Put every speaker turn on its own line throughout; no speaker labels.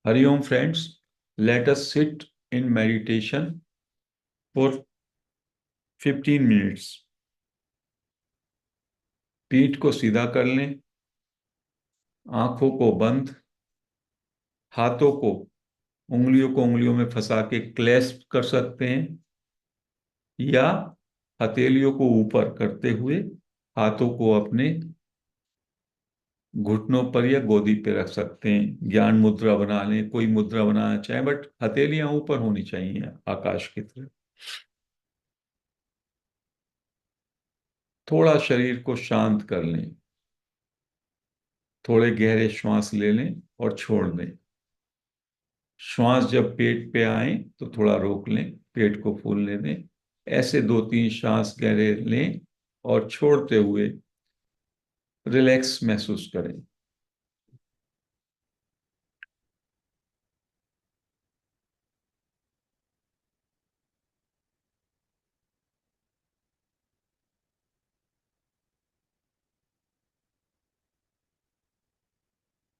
Hariom friends, let us sit in meditation for 15 minutes. पीठ को सीधा कर लें, आंखों को बंद, हाथों को उंगलियों को उंगलियों में फंसा के क्लैस्प कर सकते हैं या हथेलियों को ऊपर करते हुए हाथों को अपने घुटनों पर या गोदी पे रख सकते हैं। ज्ञान मुद्रा बना लें, कोई मुद्रा बनाना चाहें, बट हथेलियां ऊपर होनी चाहिए आकाश की तरफ। थोड़ा शरीर को शांत कर लें, थोड़े गहरे श्वास ले लें और छोड़ दें। श्वास जब पेट पे आए तो थोड़ा रोक लें, पेट को फूलने दें। ऐसे दो तीन श्वास गहरे लें और छोड़ते हुए रिलैक्स महसूस करें।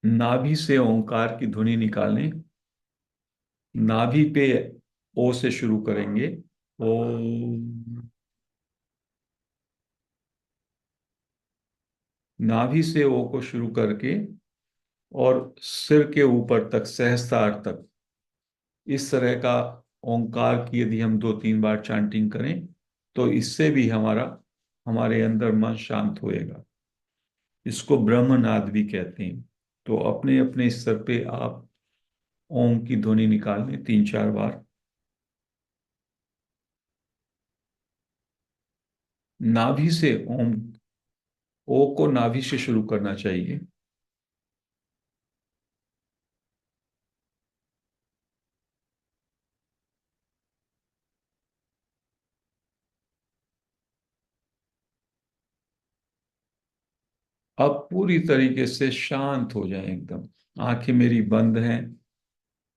नाभि से ओंकार की ध्वनि निकालें। नाभि पे ओ से शुरू करेंगे। ओम। नाभि से ओ को शुरू करके और सिर के ऊपर तक, सहस्त्रार तक, इस तरह का ओंकार की यदि हम दो तीन बार चांटिंग करें तो इससे भी हमारे अंदर मन शांत होएगा। इसको ब्रह्मनाद भी कहते हैं। तो अपने अपने स्तर पे आप ओम की ध्वनि निकाल लें तीन चार बार। नाभि से ओम, ओ को नाभि से शुरू करना चाहिए। अब पूरी तरीके से शांत हो जाएं एकदम। आंखें मेरी बंद हैं।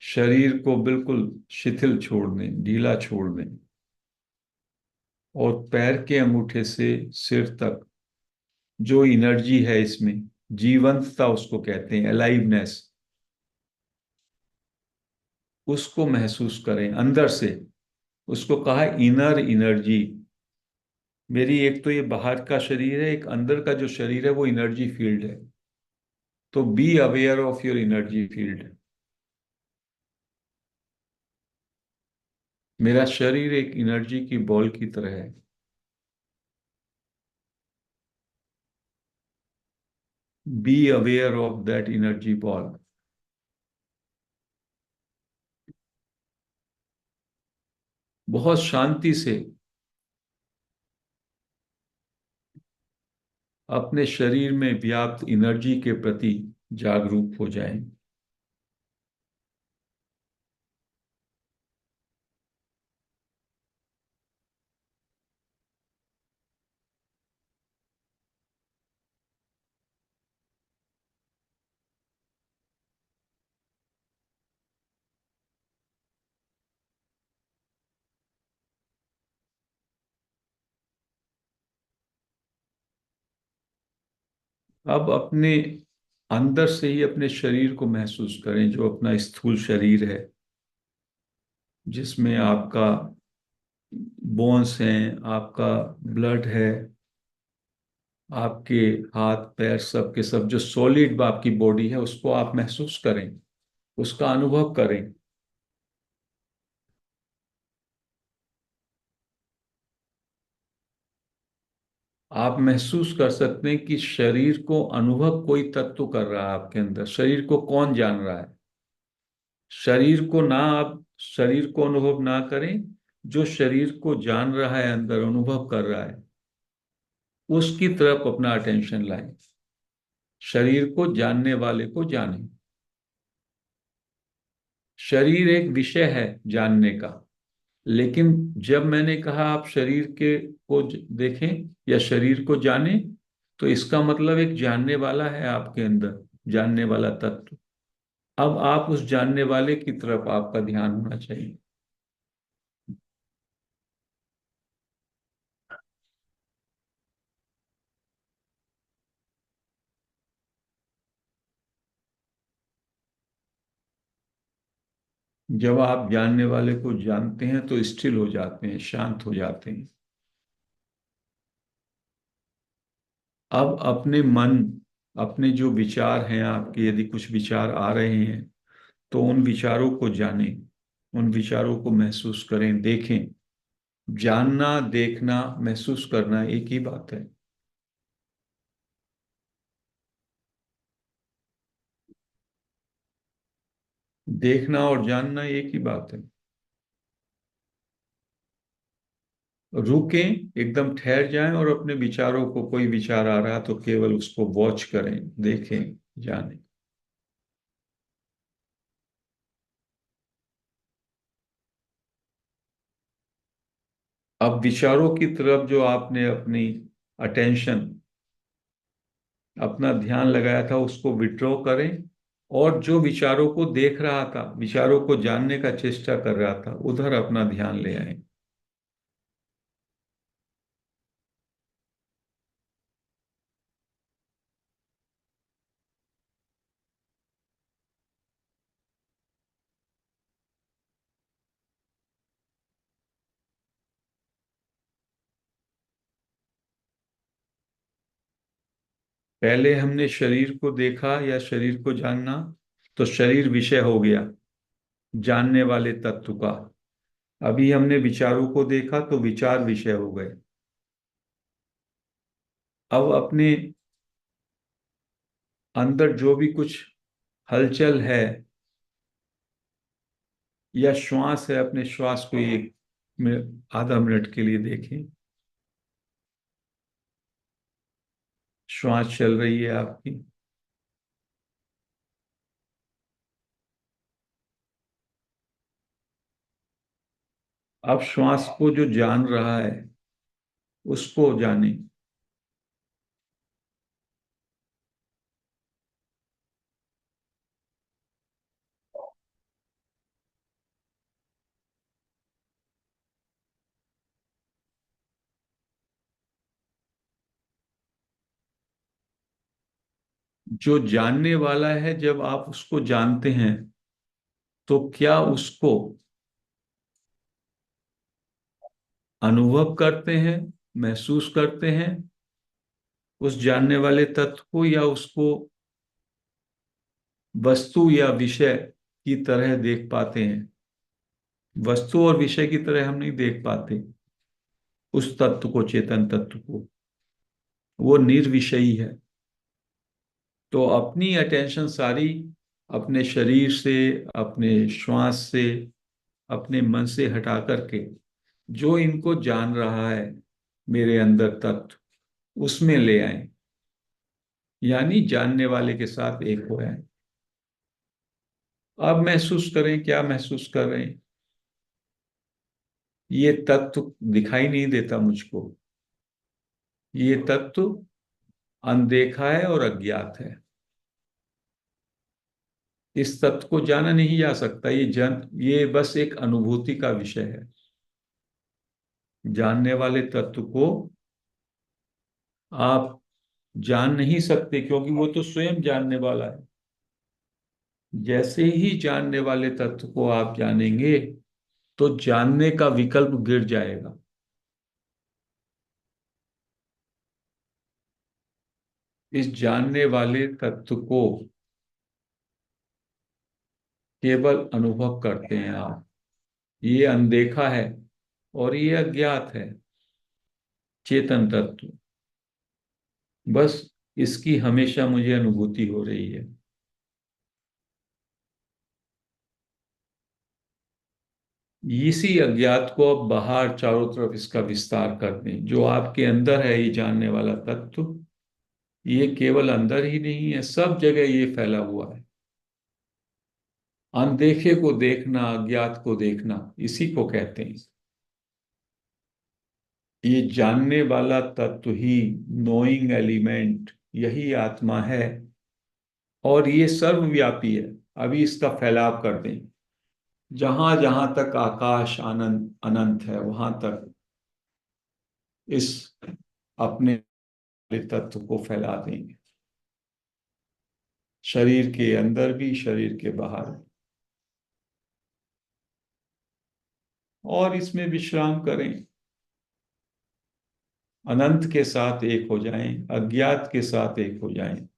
शरीर को बिल्कुल शिथिल छोड़ दें, ढीला छोड़ दें। और पैर के अंगूठे से सिर तक जो एनर्जी है इसमें, जीवंतता उसको कहते हैं, अलाइवनेस, उसको महसूस करें अंदर से। उसको कहा इनर एनर्जी। मेरी एक तो ये बाहर का शरीर है, एक अंदर का जो शरीर है वो एनर्जी फील्ड है। तो be aware of your energy field. मेरा शरीर एक एनर्जी की बॉल की तरह है। Be aware of that energy ball. बहुत शांति से अपने शरीर में व्याप्त एनर्जी के प्रति जागरूक हो जाएं। अब अपने अंदर से ही अपने शरीर को महसूस करें, जो अपना स्थूल शरीर है, जिसमें आपका बोन्स हैं, आपका ब्लड है, आपके हाथ पैर सब के सब जो सॉलिड आपकी बॉडी है उसको आप महसूस करें, उसका अनुभव करें। आप महसूस कर सकते हैं कि शरीर को अनुभव कोई तत्व कर रहा है आपके अंदर। शरीर को कौन जान रहा है? शरीर को ना, आप शरीर को अनुभव ना करें। जो शरीर को जान रहा है, अंदर अनुभव कर रहा है, उसकी तरफ अपना अटेंशन लाएं। शरीर को जानने वाले को जानें। शरीर एक विषय है जानने का। लेकिन जब मैंने कहा आप शरीर के को देखें या शरीर को जानें, तो इसका मतलब एक जानने वाला है आपके अंदर, जानने वाला तत्व। अब आप उस जानने वाले की तरफ आपका ध्यान होना चाहिए। जब आप जानने वाले को जानते हैं तो स्थिर हो जाते हैं, शांत हो जाते हैं। अब अपने मन, अपने जो विचार हैं आपके, यदि कुछ विचार आ रहे हैं तो उन विचारों को जानें, उन विचारों को महसूस करें, देखें। जानना, देखना, महसूस करना एक ही बात है। देखना और जानना एक ही बात है। रुकें, एकदम ठहर जाएं और अपने विचारों को, कोई विचार आ रहा तो केवल उसको वॉच करें, देखें, जानें। अब विचारों की तरफ जो आपने अपनी अटेंशन, अपना ध्यान लगाया था, उसको विड्रॉ करें। और जो विचारों को देख रहा था, विचारों को जानने का चेष्टा कर रहा था, उधर अपना ध्यान ले आए। पहले हमने शरीर को देखा या शरीर को जानना, तो शरीर विषय हो गया जानने वाले तत्व का। अभी हमने विचारों को देखा तो विचार विषय हो गए। अब अपने अंदर जो भी कुछ हलचल है या श्वास है, अपने श्वास को एक आधा मिनट के लिए देखें। श्वास चल रही है आपकी। अब श्वास को जो जान रहा है उसको जाने। जो जानने वाला है, जब आप उसको जानते हैं तो क्या उसको अनुभव करते हैं, महसूस करते हैं उस जानने वाले तत्व को, या उसको वस्तु या विषय की तरह देख पाते हैं? वस्तु और विषय की तरह हम नहीं देख पाते उस तत्व को, चेतन तत्व को। वो निर्विषयी है। तो अपनी अटेंशन सारी अपने शरीर से, अपने श्वास से, अपने मन से हटा करके जो इनको जान रहा है, मेरे अंदर तत्व, उसमें ले आए। यानी जानने वाले के साथ एक हो जाए। अब महसूस करें, क्या महसूस कर रहे हैं? ये तत्व दिखाई नहीं देता मुझको। ये तत्व अनदेखा है और अज्ञात है। इस तत्व को जाना नहीं जा सकता। ये बस एक अनुभूति का विषय है। जानने वाले तत्व को आप जान नहीं सकते, क्योंकि वो तो स्वयं जानने वाला है। जैसे ही जानने वाले तत्व को आप जानेंगे तो जानने का विकल्प गिर जाएगा। इस जानने वाले तत्व को केवल अनुभव करते हैं आप। ये अनदेखा है और ये अज्ञात है, चेतन तत्व। बस इसकी हमेशा मुझे अनुभूति हो रही है। इसी अज्ञात को अब बाहर चारों तरफ इसका विस्तार कर दें। जो आपके अंदर है, ये जानने वाला तत्व, ये केवल अंदर ही नहीं है, सब जगह ये फैला हुआ है। अनदेखे को देखना, अज्ञात को देखना, इसी को कहते हैं। ये जानने वाला तत्व ही, नोइंग एलिमेंट, यही आत्मा है। और ये सर्वव्यापी है। अभी इसका फैलाव कर दें। जहां जहां तक आकाश आनंद अनंत है, वहां तक इस अपने तत्व को फैला देंगे। शरीर के अंदर भी, शरीर के बाहर भी। और इसमें विश्राम करें। अनंत के साथ एक हो जाएं, अज्ञात के साथ एक हो जाएं,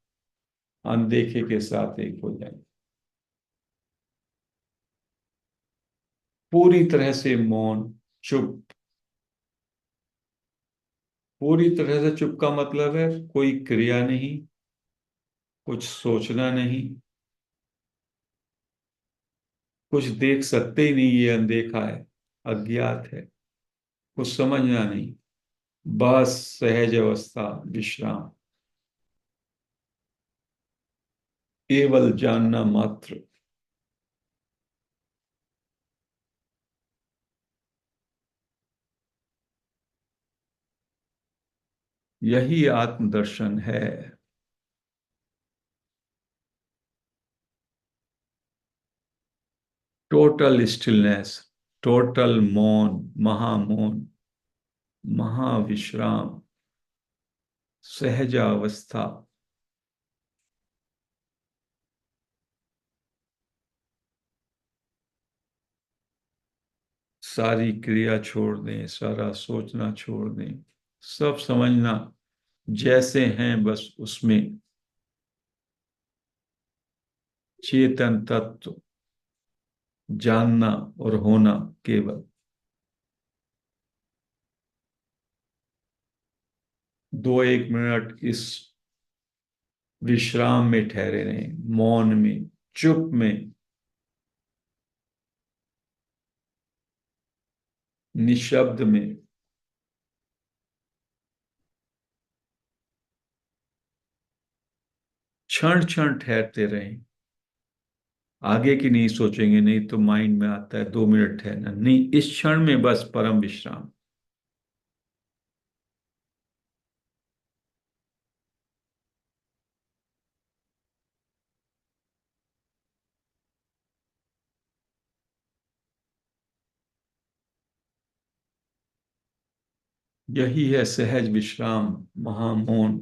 अनदेखे के साथ एक हो जाएं। पूरी तरह से मौन, चुप। पूरी तरह से चुप का मतलब है कोई क्रिया नहीं, कुछ सोचना नहीं, कुछ देख सकते ही नहीं, ये अनदेखा है, अज्ञात है, कुछ समझना नहीं, बस सहज अवस्था, विश्राम, केवल जानना मात्र। यही आत्मदर्शन है। टोटल स्टिलनेस, टोटल मौन, महामौन, महाविश्राम, सहज अवस्था। सारी क्रिया छोड़ दें, सारा सोचना छोड़ दें, सब समझना जैसे हैं, बस उसमें चेतन तत्व जानना और होना केवल। 2-1 मिनट इस विश्राम में ठहरे रहें, मौन में, चुप में, निशब्द में। क्षण क्षण ठहरते रहें। आगे की नहीं सोचेंगे, नहीं तो माइंड में आता है 2 मिनट ठहरना, नहीं, इस क्षण में बस परम विश्राम। यही है सहज विश्राम, महामौन।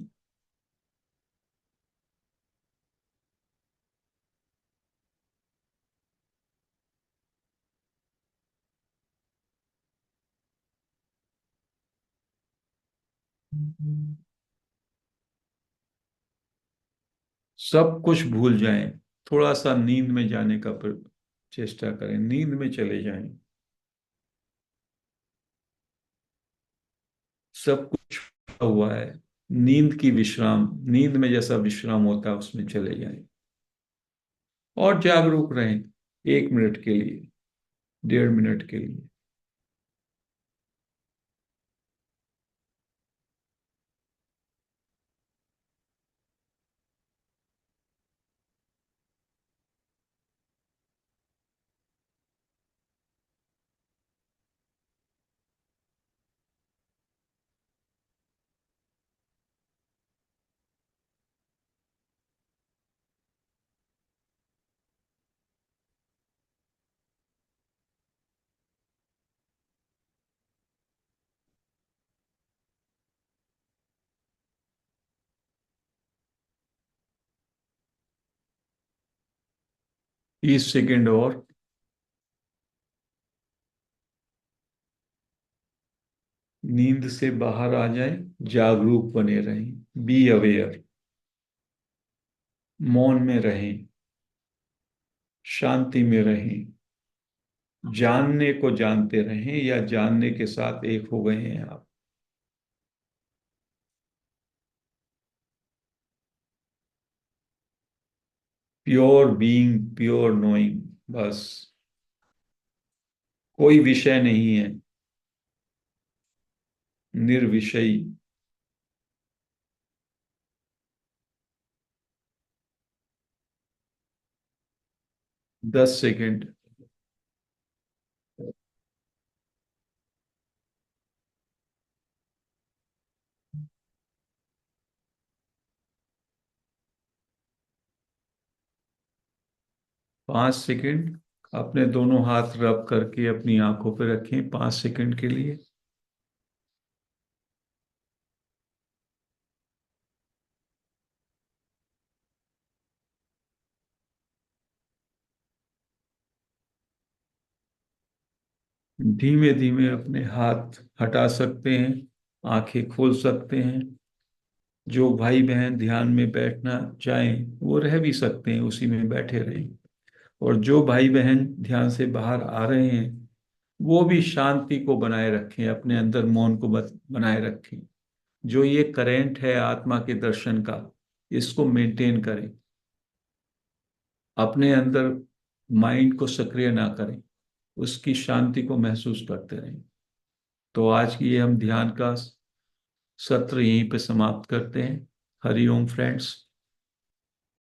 सब कुछ भूल जाएं, थोड़ा सा नींद में जाने का चेष्टा करें, नींद में चले जाएं। सब कुछ हुआ है, नींद की विश्राम, नींद में जैसा विश्राम होता है उसमें चले जाएं। और जागरूक रहें 1 मिनट के लिए, 1.5 मिनट के लिए। 30 सेकेंड और। नींद से बाहर आ जाएं, जागरूक बने रहें, बी अवेयर, मौन में रहें, शांति में रहें, जानने को जानते रहें या जानने के साथ एक हो गए हैं आप। प्योर बीइंग, प्योर नोइंग, बस। कोई विषय नहीं है, निर्विषयी। 10 सेकेंड। 5 सेकेंड। अपने दोनों हाथ रब करके अपनी आंखों पर रखें 5 सेकेंड के लिए। धीमे धीमे अपने हाथ हटा सकते हैं, आंखें खोल सकते हैं। जो भाई बहन ध्यान में बैठना चाहें वो रह भी सकते हैं, उसी में बैठे रहें। और जो भाई बहन ध्यान से बाहर आ रहे हैं वो भी शांति को बनाए रखें, अपने अंदर मौन को बनाए रखें। जो ये करेंट है आत्मा के दर्शन का, इसको मेंटेन करें। अपने अंदर माइंड को सक्रिय ना करें, उसकी शांति को महसूस करते रहें। तो आज की ये हम ध्यान का सत्र यहीं पे समाप्त करते हैं। हरि ओम फ्रेंड्स।